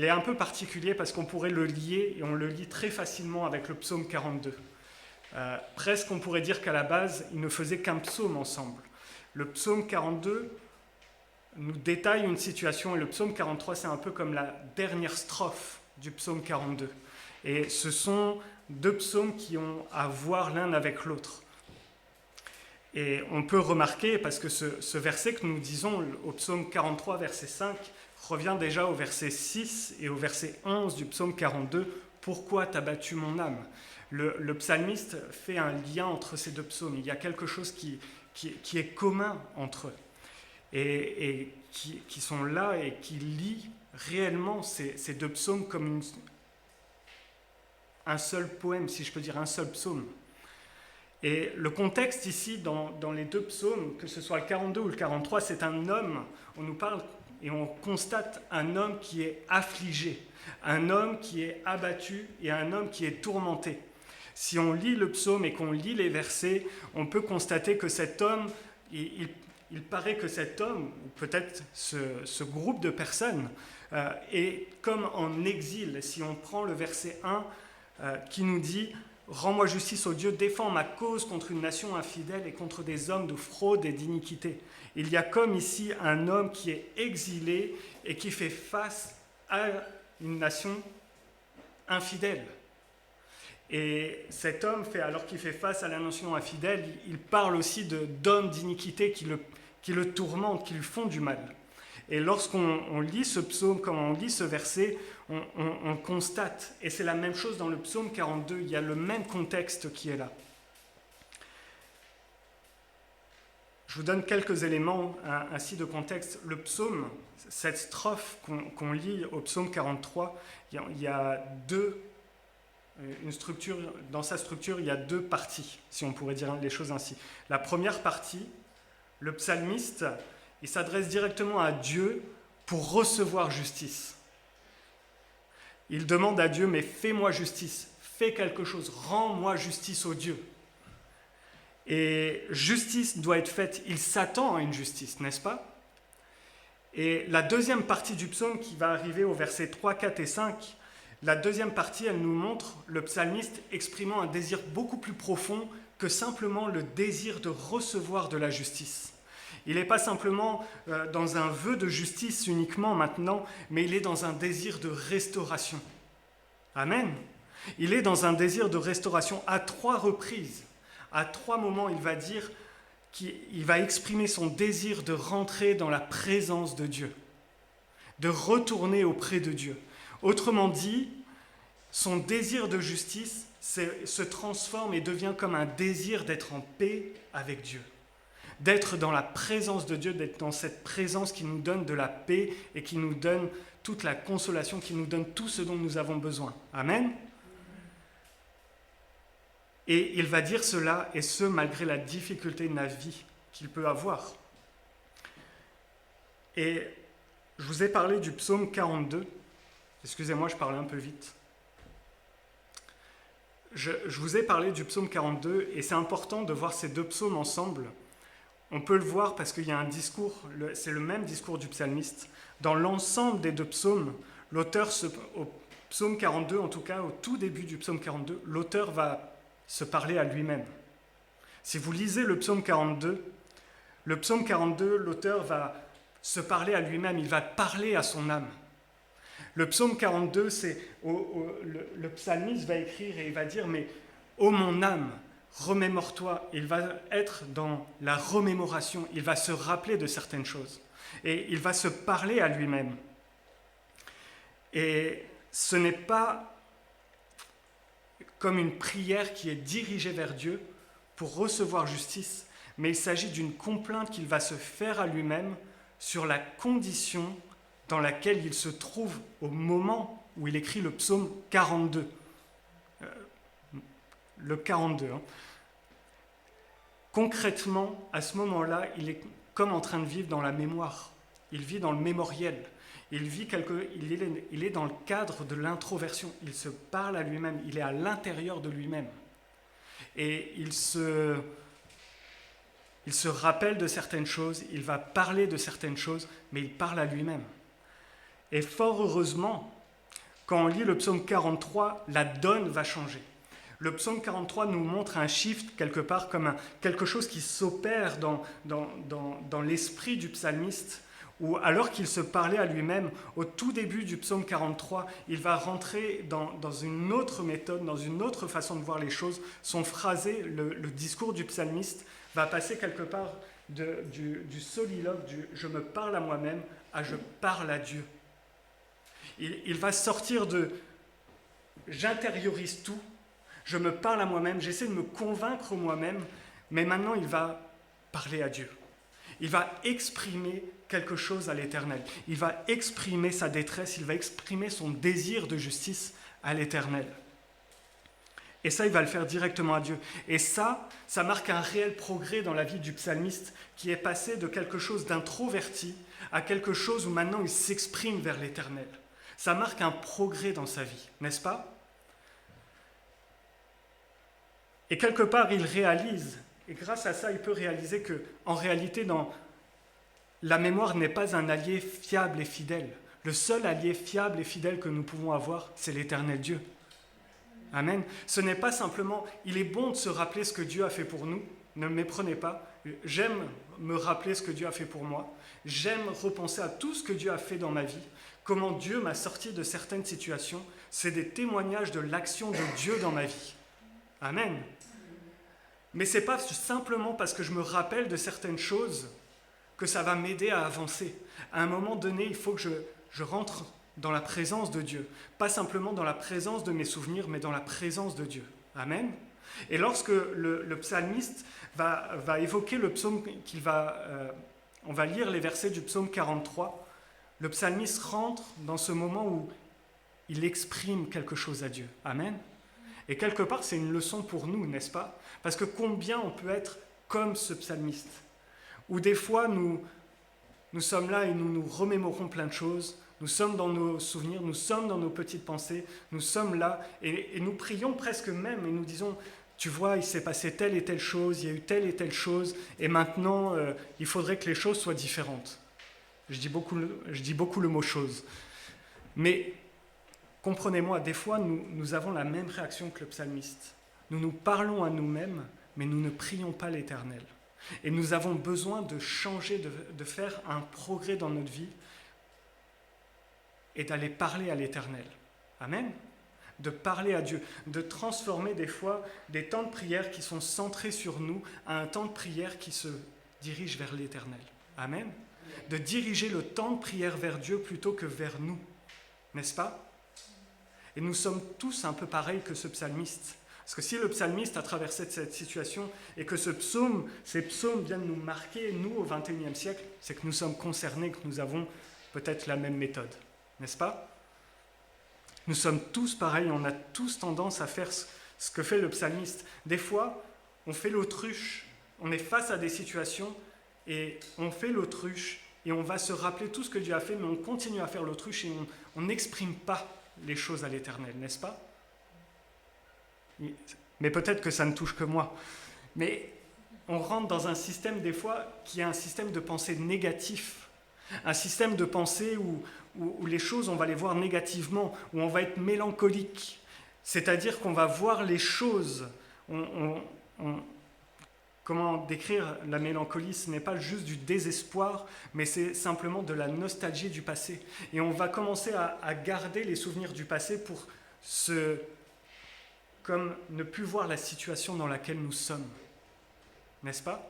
il est un peu particulier parce qu'on pourrait le lier, et on le lie très facilement avec le psaume 42. Presque on pourrait dire qu'à la base, ils ne faisaient qu'un psaume ensemble. Le psaume 42 nous détaille une situation, et le psaume 43, c'est un peu comme la dernière strophe du psaume 42. Et ce sont deux psaumes qui ont à voir l'un avec l'autre. Et on peut remarquer, parce que ce verset que nous disons au psaume 43, verset 5, revient déjà au verset 6 et au verset 11 du psaume 42, « Pourquoi t'as battu mon âme ?» Le psalmiste fait un lien entre ces deux psaumes. Il y a quelque chose qui est commun entre eux, et qui sont là et qui lient réellement ces deux psaumes comme un seul poème, si je peux dire un seul psaume. Et le contexte ici, dans les deux psaumes, que ce soit le 42 ou le 43, c'est un homme, on nous parle et on constate un homme qui est affligé, un homme qui est abattu et un homme qui est tourmenté. Si on lit le psaume et qu'on lit les versets, on peut constater que cet homme, il paraît que cet homme, ou peut-être ce groupe de personnes, est comme en exil. Si on prend le verset 1 qui nous dit « Rends-moi justice, ô Dieu, défends ma cause contre une nation infidèle et contre des hommes de fraude et d'iniquité. » Il y a comme ici un homme qui est exilé et qui fait face à une nation infidèle. Et cet homme, alors qu'il fait face à la nation infidèle, il parle aussi d'hommes d'iniquité qui le tourmentent, qui lui font du mal. Et lorsqu'on lit ce psaume, comme on lit ce verset, on constate, et c'est la même chose dans le psaume 42, il y a le même contexte qui est là. Je vous donne quelques éléments ainsi de contexte. Le psaume, cette strophe qu'on lit au psaume 43, il y a une structure, dans sa structure, il y a deux parties, si on pourrait dire les choses ainsi. La première partie, le psalmiste, il s'adresse directement à Dieu pour recevoir justice. Il demande à Dieu, mais fais-moi justice, fais quelque chose, rends-moi justice, ô Dieu. Et justice doit être faite, il s'attend à une justice, n'est-ce pas? Et la deuxième partie du psaume qui va arriver au verset 3, 4 et 5, la deuxième partie, elle nous montre le psalmiste exprimant un désir beaucoup plus profond que simplement le désir de recevoir de la justice. Il n'est pas simplement dans un vœu de justice uniquement maintenant, mais il est dans un désir de restauration. Amen. Il est dans un désir de restauration à 3 reprises. À 3 moments, il va dire qu'il va exprimer son désir de rentrer dans la présence de Dieu, de retourner auprès de Dieu. Autrement dit, son désir de justice se transforme et devient comme un désir d'être en paix avec Dieu. D'être dans la présence de Dieu, d'être dans cette présence qui nous donne de la paix et qui nous donne toute la consolation, qui nous donne tout ce dont nous avons besoin. Amen. Et il va dire cela, et ce, malgré la difficulté de la vie qu'il peut avoir. Et je vous ai parlé du psaume 42. Excusez-moi, je parlais un peu vite. Je vous ai parlé du psaume 42, et c'est important de voir ces deux psaumes ensemble. On peut le voir parce qu'il y a un discours, c'est le même discours du psalmiste. Dans l'ensemble des deux psaumes, l'auteur, au psaume 42 en tout cas, au tout début du psaume 42, l'auteur va se parler à lui-même. Si vous lisez le psaume 42, l'auteur va se parler à lui-même, il va parler à son âme. Le psaume 42, le psalmiste va écrire et il va dire « Mais, ô mon âme, remémore-toi », il va être dans la remémoration, il va se rappeler de certaines choses et il va se parler à lui-même. Et ce n'est pas comme une prière qui est dirigée vers Dieu pour recevoir justice, mais il s'agit d'une complainte qu'il va se faire à lui-même sur la condition dans laquelle il se trouve au moment où il écrit le psaume 42. Le 42, Concrètement, à ce moment-là, il est comme en train de vivre dans la mémoire. Il vit dans le mémoriel. Il est dans le cadre de l'introversion. Il se parle à lui-même. Il est à l'intérieur de lui-même. Et il se rappelle de certaines choses. Il va parler de certaines choses, mais il parle à lui-même. Et fort heureusement, Quand on lit le psaume 43, la donne va changer. Le psaume 43 nous montre un shift quelque part comme quelque chose qui s'opère dans l'esprit du psalmiste, où alors qu'il se parlait à lui-même, au tout début du psaume 43, il va rentrer dans une autre méthode, dans une autre façon de voir les choses. Son phrasé, le discours du psalmiste, va passer quelque part du soliloque, du « je me parle à moi-même » à « je parle à Dieu ». Il va sortir de « j'intériorise tout », je me parle à moi-même, j'essaie de me convaincre moi-même, mais maintenant il va parler à Dieu. Il va exprimer quelque chose à l'Éternel. Il va exprimer sa détresse, il va exprimer son désir de justice à l'Éternel. Et ça, il va le faire directement à Dieu. Et ça marque un réel progrès dans la vie du psalmiste qui est passé de quelque chose d'introverti à quelque chose où maintenant il s'exprime vers l'Éternel. Ça marque un progrès dans sa vie, n'est-ce pas ? Et quelque part, il réalise, et grâce à ça, il peut réaliser qu'en réalité, la mémoire n'est pas un allié fiable et fidèle. Le seul allié fiable et fidèle que nous pouvons avoir, c'est l'Éternel Dieu. Amen. Ce n'est pas simplement, il est bon de se rappeler ce que Dieu a fait pour nous, ne me méprenez pas, j'aime me rappeler ce que Dieu a fait pour moi, j'aime repenser à tout ce que Dieu a fait dans ma vie, comment Dieu m'a sorti de certaines situations, c'est des témoignages de l'action de Dieu dans ma vie. Amen. Mais ce n'est pas simplement parce que je me rappelle de certaines choses que ça va m'aider à avancer. À un moment donné, il faut que je rentre dans la présence de Dieu. Pas simplement dans la présence de mes souvenirs, mais dans la présence de Dieu. Amen. Et lorsque le psalmiste va évoquer le psaume on va lire les versets du psaume 43, le psalmiste rentre dans ce moment où il exprime quelque chose à Dieu. Amen. Et quelque part, c'est une leçon pour nous, n'est-ce pas ? Parce que combien on peut être comme ce psalmiste, où des fois nous sommes là et nous nous remémorons plein de choses, nous sommes dans nos souvenirs, nous sommes dans nos petites pensées, nous sommes là et nous prions presque même et nous disons, tu vois, il s'est passé telle et telle chose, il y a eu telle et telle chose, et maintenant, il faudrait que les choses soient différentes. Je dis beaucoup le mot « chose ». Mais comprenez-moi, des fois, nous avons la même réaction que le psalmiste. Nous nous parlons à nous-mêmes, mais nous ne prions pas l'Éternel. Et nous avons besoin de changer, de faire un progrès dans notre vie et d'aller parler à l'Éternel. Amen. De parler à Dieu, de transformer des fois des temps de prière qui sont centrés sur nous à un temps de prière qui se dirige vers l'Éternel. Amen. De diriger le temps de prière vers Dieu plutôt que vers nous. N'est-ce pas ? Et nous sommes tous un peu pareils que ce psalmiste. Parce que si le psalmiste a traversé cette situation et que ces psaumes viennent nous marquer, nous, au XXIe siècle, c'est que nous sommes concernés, que nous avons peut-être la même méthode. N'est-ce pas ? Nous sommes tous pareils, on a tous tendance à faire ce que fait le psalmiste. Des fois, on fait l'autruche, on est face à des situations et on fait l'autruche et on va se rappeler tout ce que Dieu a fait, mais on continue à faire l'autruche et on n'exprime pas les choses à l'Éternel, n'est-ce pas ? Mais peut-être que ça ne touche que moi. Mais on rentre dans un système, des fois, qui est un système de pensée négatif. Un système de pensée où les choses, on va les voir négativement, où on va être mélancolique. C'est-à-dire qu'on va voir les choses. Comment décrire la mélancolie ? Ce n'est pas juste du désespoir, mais c'est simplement de la nostalgie du passé. Et on va commencer à garder les souvenirs du passé pour comme ne plus voir la situation dans laquelle nous sommes. N'est-ce pas ?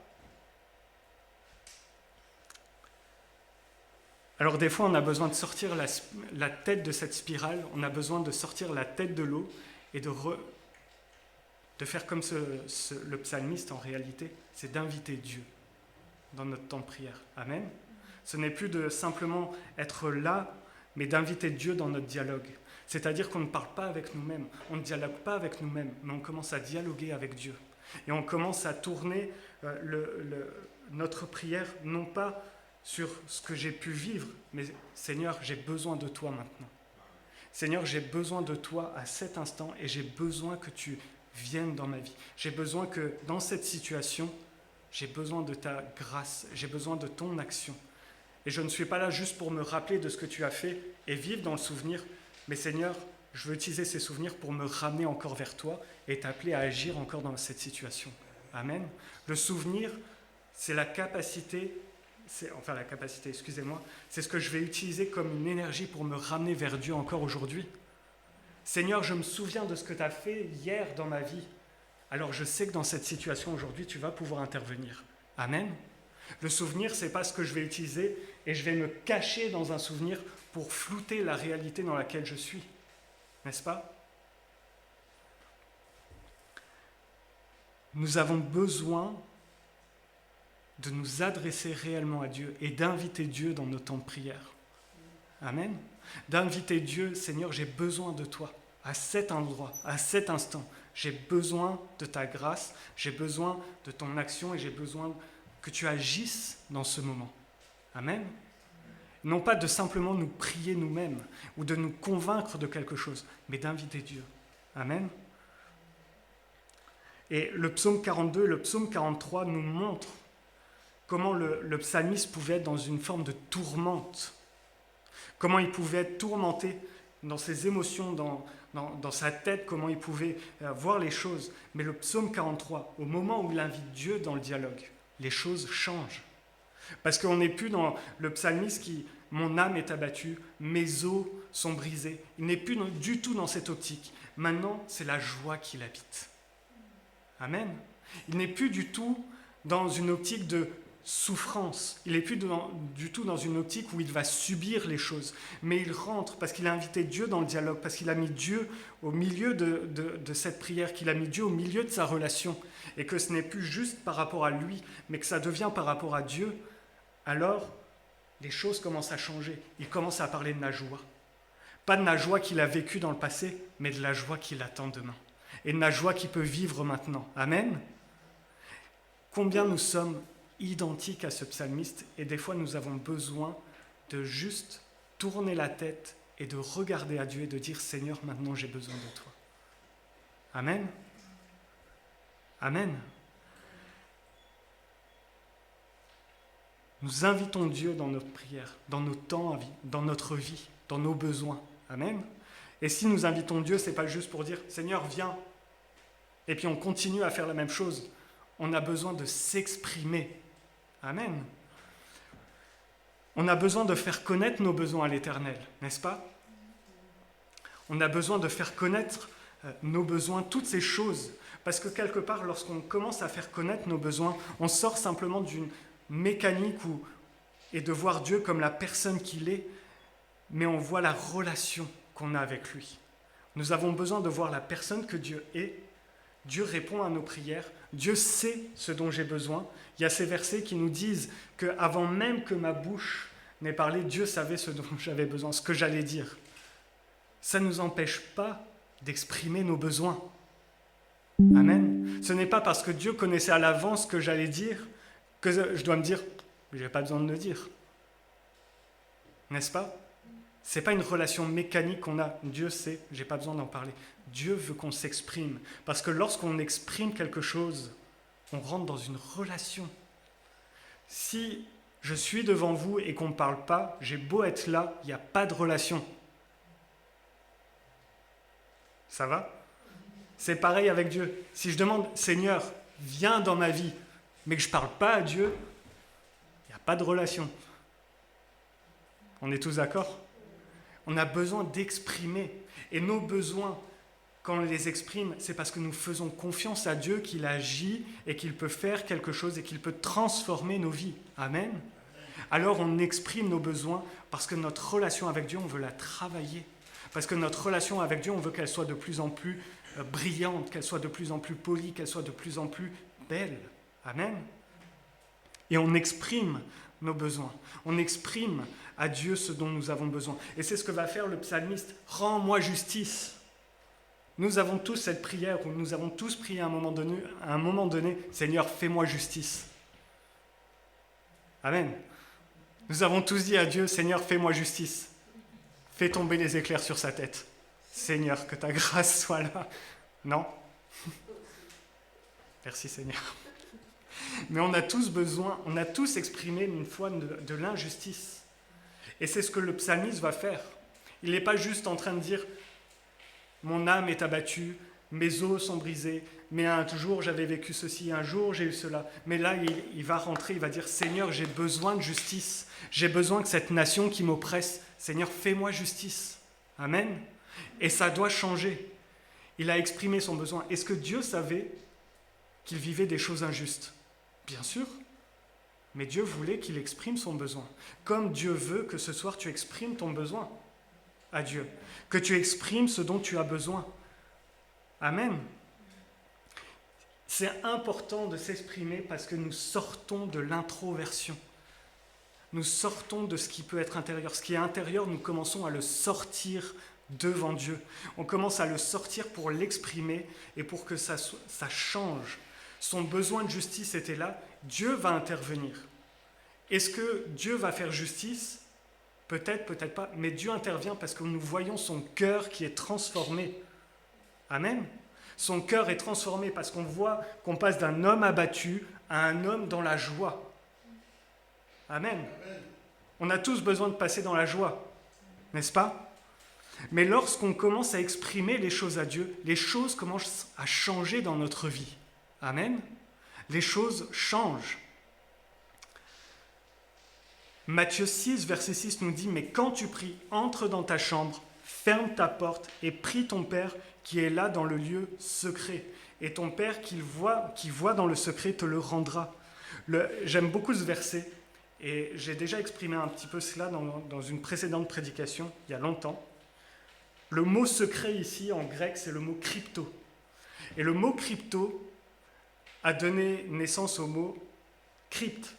Alors des fois, on a besoin de sortir la tête de cette spirale, on a besoin de sortir la tête de l'eau et de faire comme le psalmiste en réalité, c'est d'inviter Dieu dans notre temps de prière. Amen. Ce n'est plus de simplement être là, mais d'inviter Dieu dans notre dialogue. C'est-à-dire qu'on ne parle pas avec nous-mêmes, on ne dialogue pas avec nous-mêmes, mais on commence à dialoguer avec Dieu. Et on commence à tourner notre prière, non pas sur ce que j'ai pu vivre, mais Seigneur, j'ai besoin de toi maintenant. Seigneur, j'ai besoin de toi à cet instant et j'ai besoin que tu viennes dans ma vie. J'ai besoin que dans cette situation, j'ai besoin de ta grâce, j'ai besoin de ton action. Et je ne suis pas là juste pour me rappeler de ce que tu as fait et vivre dans le souvenir, Mais Seigneur, je veux utiliser ces souvenirs pour me ramener encore vers toi et t'appeler à agir encore dans cette situation. Amen. Le souvenir, c'est la capacité, c'est ce que je vais utiliser comme une énergie pour me ramener vers Dieu encore aujourd'hui. Seigneur, je me souviens de ce que tu as fait hier dans ma vie. Alors je sais que dans cette situation aujourd'hui, tu vas pouvoir intervenir. Amen. Le souvenir, ce n'est pas ce que je vais utiliser et je vais me cacher dans un souvenir pour flouter la réalité dans laquelle je suis. N'est-ce pas? Nous avons besoin de nous adresser réellement à Dieu et d'inviter Dieu dans nos temps de prière. Amen. D'inviter Dieu, Seigneur, j'ai besoin de toi à cet endroit, à cet instant. J'ai besoin de ta grâce, j'ai besoin de ton action et j'ai besoin que tu agisses dans ce moment. Amen. Non pas de simplement nous prier nous-mêmes ou de nous convaincre de quelque chose, mais d'inviter Dieu. Amen. Et le psaume 42 et le psaume 43 nous montrent comment le psalmiste pouvait être dans une forme de tourmente, comment il pouvait être tourmenté dans ses émotions, dans sa tête, comment il pouvait voir les choses. Mais le psaume 43, au moment où il invite Dieu dans le dialogue, les choses changent. Parce qu'on n'est plus dans le psalmiste qui « mon âme est abattue, mes os sont brisés ». Il n'est plus du tout dans cette optique. Maintenant, c'est la joie qui l'habite. Amen. Il n'est plus du tout dans une optique de souffrance. Il n'est plus du tout dans une optique où il va subir les choses. Mais il rentre parce qu'il a invité Dieu dans le dialogue, parce qu'il a mis Dieu au milieu de cette prière, qu'il a mis Dieu au milieu de sa relation. Et que ce n'est plus juste par rapport à lui, mais que ça devient par rapport à Dieu. Alors, les choses commencent à changer. Il commence à parler de la joie. Pas de la joie qu'il a vécue dans le passé, mais de la joie qu'il attend demain. Et de la joie qu'il peut vivre maintenant. Amen. Combien nous sommes identiques à ce psalmiste et des fois nous avons besoin de juste tourner la tête et de regarder à Dieu et de dire « Seigneur, maintenant j'ai besoin de toi ». Amen. Amen. Nous invitons Dieu dans notre prière, dans nos temps, dans notre vie, dans nos besoins. Amen. Et si nous invitons Dieu, ce n'est pas juste pour dire « Seigneur, viens ». Et puis on continue à faire la même chose. On a besoin de s'exprimer. Amen. On a besoin de faire connaître nos besoins à l'Éternel, n'est-ce pas? On a besoin de faire connaître nos besoins, toutes ces choses. Parce que quelque part, lorsqu'on commence à faire connaître nos besoins, on sort simplement d'une mécanique et de voir Dieu comme la personne qu'il est, mais on voit la relation qu'on a avec lui. Nous avons besoin de voir la personne que Dieu est. Dieu répond à nos prières. Dieu sait ce dont j'ai besoin. Il y a ces versets qui nous disent qu'avant même que ma bouche n'ait parlé, Dieu savait ce dont j'avais besoin, ce que j'allais dire. Ça ne nous empêche pas d'exprimer nos besoins. Amen. Ce n'est pas parce que Dieu connaissait à l'avance ce que j'allais dire que je dois me dire « je n'ai pas besoin de le dire ». N'est-ce pas? Ce n'est pas une relation mécanique qu'on a. Dieu sait, je n'ai pas besoin d'en parler. Dieu veut qu'on s'exprime. Parce que lorsqu'on exprime quelque chose, on rentre dans une relation. Si je suis devant vous et qu'on ne parle pas, j'ai beau être là, il n'y a pas de relation. Ça va? C'est pareil avec Dieu. Si je demande « Seigneur, viens dans ma vie », mais que je ne parle pas à Dieu, il n'y a pas de relation. On est tous d'accord? On a besoin d'exprimer. Et nos besoins, quand on les exprime, c'est parce que nous faisons confiance à Dieu qu'il agit et qu'il peut faire quelque chose et qu'il peut transformer nos vies. Amen. Alors on exprime nos besoins parce que notre relation avec Dieu, on veut la travailler. Parce que notre relation avec Dieu, on veut qu'elle soit de plus en plus brillante, qu'elle soit de plus en plus polie, qu'elle soit de plus en plus belle. Amen. Et on exprime nos besoins. On exprime à Dieu ce dont nous avons besoin. Et c'est ce que va faire le psalmiste. « Rends-moi justice ». Nous avons tous cette prière où nous avons tous prié à un moment donné, « Seigneur, fais-moi justice ». Amen. Nous avons tous dit à Dieu, « Seigneur, fais-moi justice ». Fais tomber les éclairs sur sa tête. Seigneur, que ta grâce soit là. Non? Merci Seigneur. Mais on a tous besoin, on a tous exprimé une fois de l'injustice. Et c'est ce que le psalmiste va faire. Il n'est pas juste en train de dire « Mon âme est abattue, mes os sont brisés, mais un jour j'avais vécu ceci, un jour j'ai eu cela. » Mais là, il va rentrer, il va dire « Seigneur, j'ai besoin de justice. J'ai besoin que cette nation qui m'oppresse, Seigneur, fais-moi justice. » Amen. Et ça doit changer. Il a exprimé son besoin. Est-ce que Dieu savait qu'il vivait des choses injustes? Bien sûr. Mais Dieu voulait qu'il exprime son besoin. Comme Dieu veut que ce soir tu exprimes ton besoin à Dieu. Que tu exprimes ce dont tu as besoin. Amen. C'est important de s'exprimer parce que nous sortons de l'introversion. Nous sortons de ce qui peut être intérieur. Ce qui est intérieur, nous commençons à le sortir devant Dieu. On commence à le sortir pour l'exprimer et pour que ça change. Son besoin de justice était là. Dieu va intervenir. Est-ce que Dieu va faire justice? Peut-être, peut-être pas. Mais Dieu intervient parce que nous voyons son cœur qui est transformé. Amen. Son cœur est transformé parce qu'on voit qu'on passe d'un homme abattu à un homme dans la joie. Amen. On a tous besoin de passer dans la joie, n'est-ce pas? Mais lorsqu'on commence à exprimer les choses à Dieu, les choses commencent à changer dans notre vie. Amen. Les choses changent. Matthieu 6, verset 6 nous dit « Mais quand tu pries, entre dans ta chambre, ferme ta porte et prie ton Père qui est là dans le lieu secret. Et ton Père qui voit dans le secret te le rendra. » J'aime beaucoup ce verset et j'ai déjà exprimé un petit peu cela dans une précédente prédication, il y a longtemps. Le mot secret ici en grec, c'est le mot crypto. Et le mot crypto a donné naissance au mot crypte,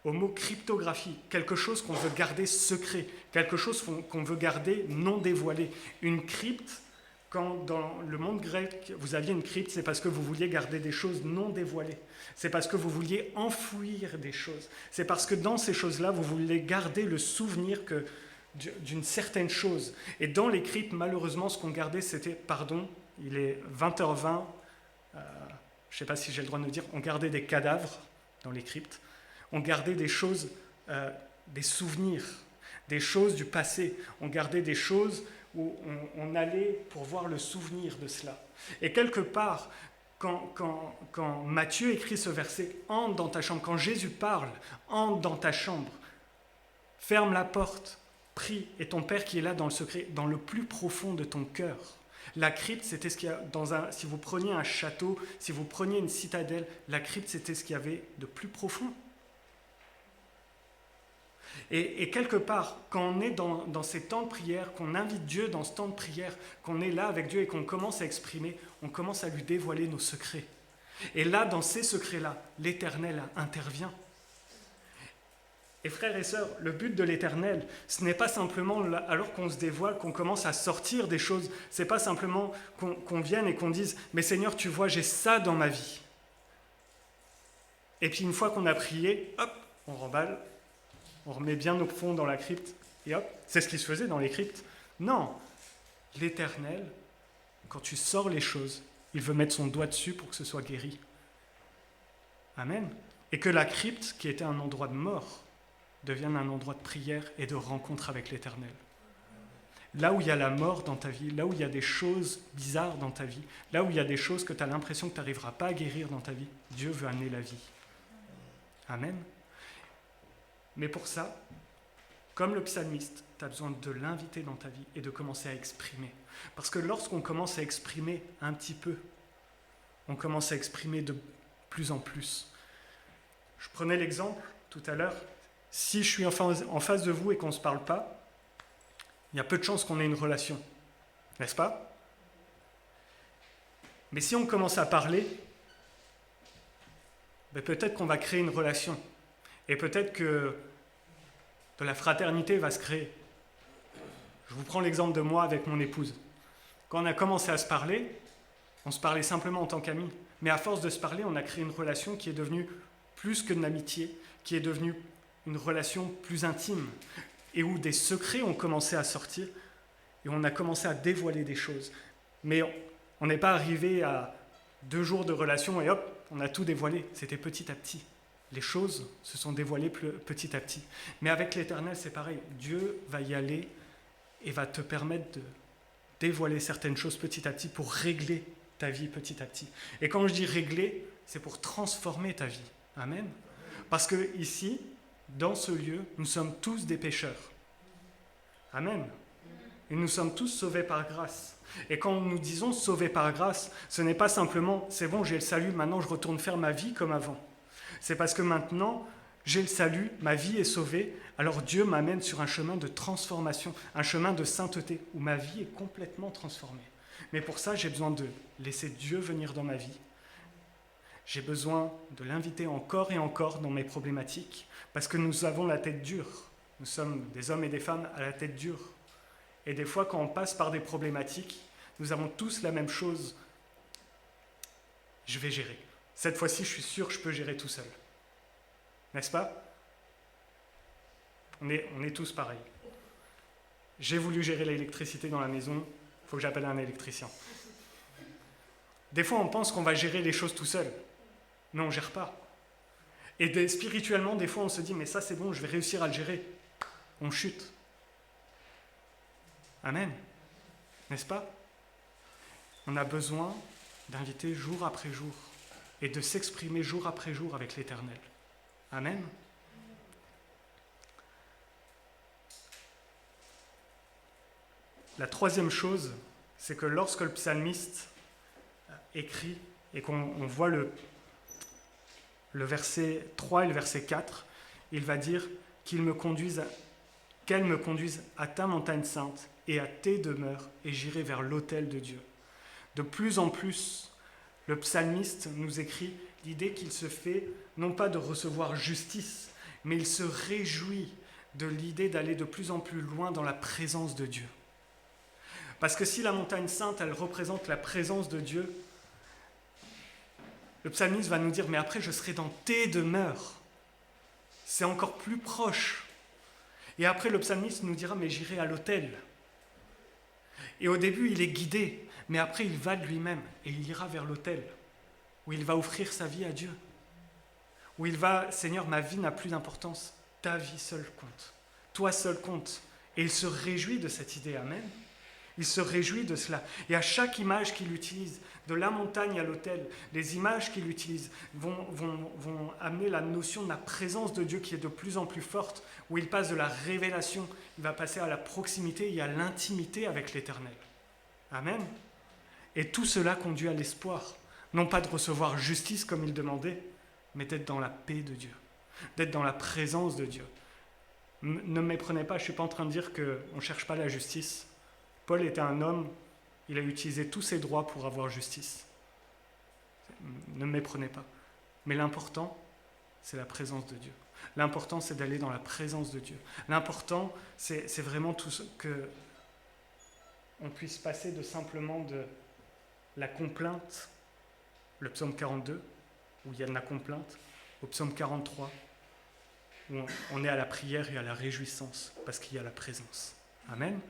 au mot cryptographie, quelque chose qu'on veut garder secret, quelque chose qu'on veut garder non dévoilé. Une crypte, quand dans le monde grec, vous aviez une crypte, c'est parce que vous vouliez garder des choses non dévoilées. C'est parce que vous vouliez enfouir des choses. C'est parce que dans ces choses-là, vous vouliez garder le souvenir d'une certaine chose. Et dans les cryptes, malheureusement, ce qu'on gardait, c'était, pardon, il est 20h20, je ne sais pas si j'ai le droit de le dire, on gardait des cadavres dans les cryptes. On gardait des choses, des souvenirs, des choses du passé. On gardait des choses où on allait pour voir le souvenir de cela. Et quelque part, quand Matthieu écrit ce verset, « Entre dans ta chambre », quand Jésus parle, « Entre dans ta chambre, ferme la porte, prie, et ton Père qui est là dans le secret, dans le plus profond de ton cœur. » La crypte, c'était ce qu'il y a si vous preniez un château, si vous preniez une citadelle, la crypte, c'était ce qu'il y avait de plus profond. Et quelque part, quand on est dans ces temps de prière, qu'on invite Dieu dans ce temps de prière, qu'on est là avec Dieu et qu'on commence à exprimer, on commence à lui dévoiler nos secrets. Et là, dans ces secrets-là, l'Éternel intervient. Et frères et sœurs, le but de l'Éternel, ce n'est pas simplement, alors qu'on se dévoile, qu'on commence à sortir des choses, ce n'est pas simplement qu'on vienne et qu'on dise « Mais Seigneur, tu vois, j'ai ça dans ma vie. » Et puis une fois qu'on a prié, hop, on remballe, on remet bien nos fonds dans la crypte, et hop, c'est ce qui se faisait dans les cryptes. Non, l'Éternel, quand tu sors les choses, il veut mettre son doigt dessus pour que ce soit guéri. Amen. Et que la crypte, qui était un endroit de mort, devienne un endroit de prière et de rencontre avec l'Éternel. Là où il y a la mort dans ta vie, là où il y a des choses bizarres dans ta vie, là où il y a des choses que tu as l'impression que tu n'arriveras pas à guérir dans ta vie, Dieu veut amener la vie. Amen. Mais pour ça, comme le psalmiste, tu as besoin de l'inviter dans ta vie et de commencer à exprimer. Parce que lorsqu'on commence à exprimer un petit peu, on commence à exprimer de plus en plus. Je prenais l'exemple tout à l'heure, si je suis en face de vous et qu'on ne se parle pas, il y a peu de chances qu'on ait une relation, n'est-ce pas? Mais si on commence à parler, peut-être qu'on va créer une relation. Et peut-être que de la fraternité va se créer. Je vous prends l'exemple de moi avec mon épouse. Quand on a commencé à se parler, on se parlait simplement en tant qu'amis. Mais à force de se parler, on a créé une relation qui est devenue plus que de l'amitié, qui est devenue une relation plus intime, et où des secrets ont commencé à sortir, et on a commencé à dévoiler des choses. Mais on n'est pas arrivé à 2 jours de relation et hop, on a tout dévoilé. C'était petit à petit. Les choses se sont dévoilées petit à petit. Mais avec l'Éternel, c'est pareil. Dieu va y aller et va te permettre de dévoiler certaines choses petit à petit pour régler ta vie petit à petit. Et quand je dis régler, c'est pour transformer ta vie. Amen. Parce que ici, dans ce lieu, nous sommes tous des pécheurs. Amen. Et nous sommes tous sauvés par grâce. Et quand nous disons sauvés par grâce, ce n'est pas simplement c'est bon, j'ai le salut, maintenant je retourne faire ma vie comme avant. C'est parce que maintenant, j'ai le salut, ma vie est sauvée, alors Dieu m'amène sur un chemin de transformation, un chemin de sainteté, où ma vie est complètement transformée. Mais pour ça, j'ai besoin de laisser Dieu venir dans ma vie. J'ai besoin de l'inviter encore et encore dans mes problématiques, parce que nous avons la tête dure. Nous sommes des hommes et des femmes à la tête dure. Et des fois, quand on passe par des problématiques, nous avons tous la même chose. Je vais gérer. Cette fois-ci, je suis sûr que je peux gérer tout seul. N'est-ce pas ? On est tous pareils. J'ai voulu gérer l'électricité dans la maison, il faut que j'appelle un électricien. Des fois, on pense qu'on va gérer les choses tout seul, mais on ne gère pas. Et spirituellement, des fois, on se dit, mais ça c'est bon, je vais réussir à le gérer. On chute. Amen. N'est-ce pas ? On a besoin d'inviter jour après jour et de s'exprimer jour après jour avec l'Éternel. Amen. La troisième chose, c'est que lorsque le psalmiste écrit et qu'on voit le verset 3 et le verset 4, il va dire qu'elle me conduise à ta montagne sainte et à tes demeures, et j'irai vers l'autel de Dieu. De plus en plus, le psalmiste nous écrit l'idée qu'il se fait, non pas de recevoir justice, mais il se réjouit de l'idée d'aller de plus en plus loin dans la présence de Dieu. Parce que si la montagne sainte, elle représente la présence de Dieu, le psalmiste va nous dire, mais après je serai dans tes demeures. C'est encore plus proche. Et après le psalmiste nous dira, mais j'irai à l'autel. Et au début, il est guidé, mais après il va de lui-même et il ira vers l'autel, où il va offrir sa vie à Dieu. Où il va, Seigneur, ma vie n'a plus d'importance, ta vie seule compte. Toi seul compte. Et il se réjouit de cette idée, amen. Il se réjouit de cela. Et à chaque image qu'il utilise, de la montagne à l'autel, les images qu'il utilise vont amener la notion de la présence de Dieu qui est de plus en plus forte, où il passe de la révélation, il va passer à la proximité et à l'intimité avec l'Éternel. Amen. Et tout cela conduit à l'espoir, non pas de recevoir justice comme il demandait, mais d'être dans la paix de Dieu, d'être dans la présence de Dieu. Ne me méprenez pas, je ne suis pas en train de dire qu'on ne cherche pas la justice. Paul était un homme, il a utilisé tous ses droits pour avoir justice. Ne me méprenez pas. Mais l'important, c'est la présence de Dieu. L'important, c'est d'aller dans la présence de Dieu. L'important, c'est vraiment tout ce que on puisse passer de simplement de la complainte, le psaume 42, où il y a de la complainte, au psaume 43, où on est à la prière et à la réjouissance, parce qu'il y a la présence. Amen.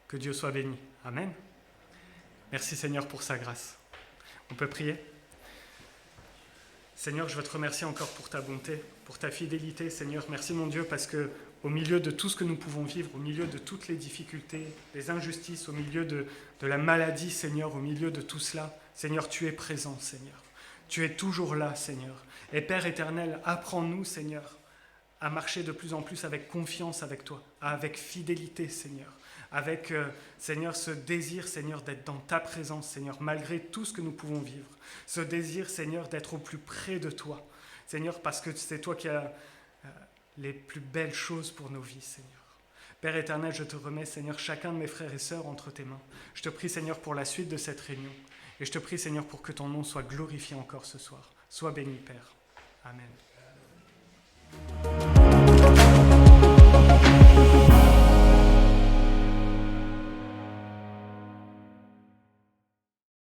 Que Dieu soit béni. Amen. Merci Seigneur pour sa grâce. On peut prier ? Seigneur, je veux te remercier encore pour ta bonté, pour ta fidélité, Seigneur. Merci mon Dieu, parce que au milieu de tout ce que nous pouvons vivre, au milieu de toutes les difficultés, les injustices, au milieu de la maladie, Seigneur, au milieu de tout cela, Seigneur, tu es présent, Seigneur. Tu es toujours là, Seigneur. Et Père éternel, apprends-nous, Seigneur, à marcher de plus en plus avec confiance avec toi, avec fidélité, Seigneur. Avec, Seigneur, ce désir, Seigneur, d'être dans ta présence, Seigneur, malgré tout ce que nous pouvons vivre. Ce désir, Seigneur, d'être au plus près de toi. Seigneur, parce que c'est toi qui as les plus belles choses pour nos vies, Seigneur. Père éternel, je te remets, Seigneur, chacun de mes frères et sœurs entre tes mains. Je te prie, Seigneur, pour la suite de cette réunion. Et je te prie, Seigneur, pour que ton nom soit glorifié encore ce soir. Sois béni, Père. Amen.